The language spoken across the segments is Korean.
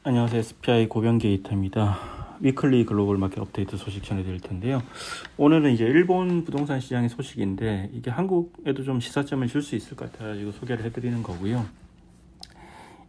안녕하세요. SPI 고병 게이터입니다. 위클리 글로벌 마켓 업데이트 소식 전해드릴 텐데요. 오늘은 이제 일본 부동산 시장의 소식인데 이게 한국에도 좀 시사점을 줄 수 있을 것 같아가지고 소개를 해드리는 거고요.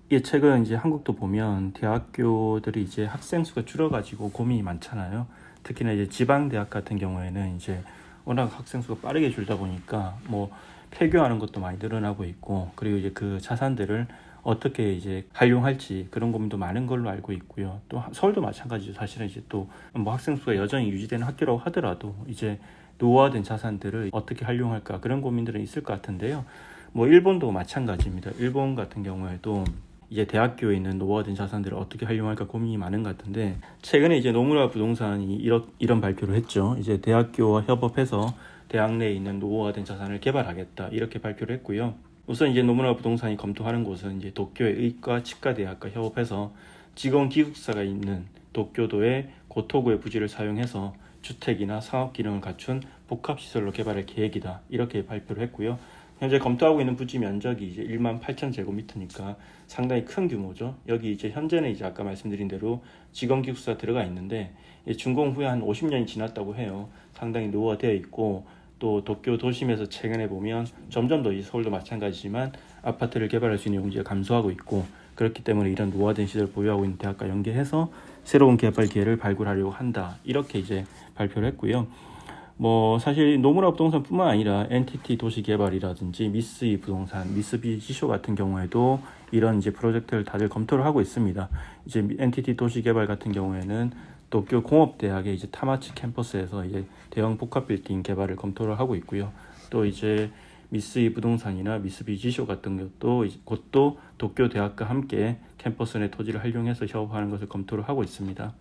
이게 최근 이제 한국도 보면 대학교들이 이제 학생 수가 줄어가지고 고민이 많잖아요. 특히나 이제 지방 대학 같은 경우에는 이제 워낙 학생 수가 빠르게 줄다 보니까 뭐 폐교하는 것도 많이 늘어나고 있고, 그리고 이제 그 자산들을 어떻게 이제 활용할지 그런 고민도 많은 걸로 알고 있고요. 또 서울도 마찬가지죠. 사실은 이제 또 뭐 학생 수가 여전히 유지되는 학교라고 하더라도 이제 노후화된 자산들을 어떻게 활용할까 그런 고민들은 있을 것 같은데요. 뭐 일본도 마찬가지입니다. 일본 같은 경우에도 이제 대학교에 있는 노후화된 자산들을 어떻게 활용할까 고민이 많은 것 같은데, 최근에 이제 노무라 부동산이 이런 발표를 했죠. 이제 대학교와 협업해서 대학 내에 있는 노후화된 자산을 개발하겠다 이렇게 발표를 했고요. 우선 이제 노무라 부동산이 검토하는 곳은 이제 도쿄의 의과 치과대학과 협업해서 직원 기숙사가 있는 도쿄도의 고토구의 부지를 사용해서 주택이나 상업 기능을 갖춘 복합시설로 개발할 계획이다 이렇게 발표를 했고요. 현재 검토하고 있는 부지 면적이 이제 18,000제곱미터니까 상당히 큰 규모죠. 여기 이제 현재는 이제 아까 말씀드린 대로 직원 기숙사 들어가 있는데 준공 후에 한 50년이 지났다고 해요. 상당히 노후화되어 있고, 또 도쿄 도심에서 최근에 보면 점점 더 서울도 마찬가지지만 아파트를 개발할 수 있는 용지가 감소하고 있고, 그렇기 때문에 이런 노후화된 시설을 보유하고 있는 대학과 연계해서 새로운 개발 기회를 발굴하려고 한다 이렇게 이제 발표를 했고요. 뭐 사실 노무라 부동산뿐만 아니라 NTT 도시개발이라든지 미쓰이 부동산, 미쓰비시쇼 같은 경우에도 이런 이제 프로젝트를 다들 검토를 하고 있습니다. 이제 NTT 도시개발 같은 경우에는 도쿄 공업대학의 이제 타마치 캠퍼스에서 이제 대형 복합 빌딩 개발을 검토를 하고 있고요. 또 이제 미쓰이 부동산이나 미쓰비시쇼 같은 것도 곧도 도쿄 대학과 함께 캠퍼스 내 토지를 활용해서 협업하는 것을 검토를 하고 있습니다.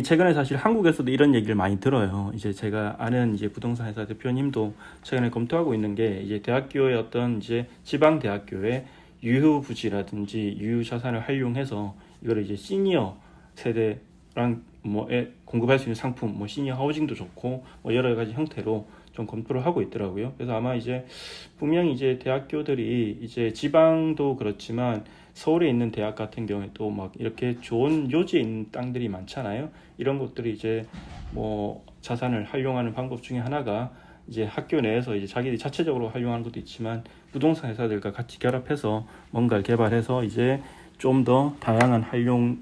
최근에 사실 한국에서도 이런 얘기를 많이 들어요. 이제 제가 아는 이제 부동산 회사 대표님도 최근에 검토하고 있는 게 이제 대학교의 어떤 이제 지방 대학교의 유휴 부지라든지 유휴 자산을 활용해서 이거를 이제 시니어 세대랑 뭐에 공급할 수 있는 상품, 뭐 시니어 하우징도 좋고 뭐 여러 가지 형태로 좀 검토를 하고 있더라고요. 그래서 아마 이제 분명히 이제 대학교들이 이제 지방도 그렇지만 서울에 있는 대학 같은 경우에도 막 이렇게 좋은 요지에 있는 땅들이 많잖아요. 이런 것들이 이제 뭐 자산을 활용하는 방법 중에 하나가 이제 학교 내에서 이제 자기들이 자체적으로 활용하는 것도 있지만 부동산 회사들과 같이 결합해서 뭔가를 개발해서 이제 좀 더 다양한 활용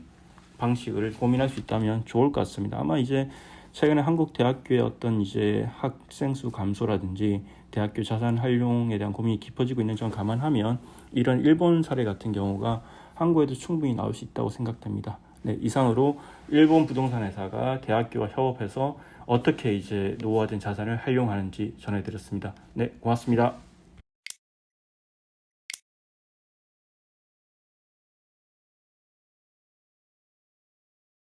방식을 고민할 수 있다면 좋을 것 같습니다. 아마 이제 최근에 한국 대학교의 어떤 이제 학생 수 감소라든지 대학교 자산 활용에 대한 고민이 깊어지고 있는 점 감안하면 이런 일본 사례 같은 경우가 한국에도 충분히 나올 수 있다고 생각됩니다. 네, 이상으로 일본 부동산 회사가 대학교와 협업해서 어떻게 이제 노후화된 자산을 활용하는지 전해드렸습니다. 네, 고맙습니다.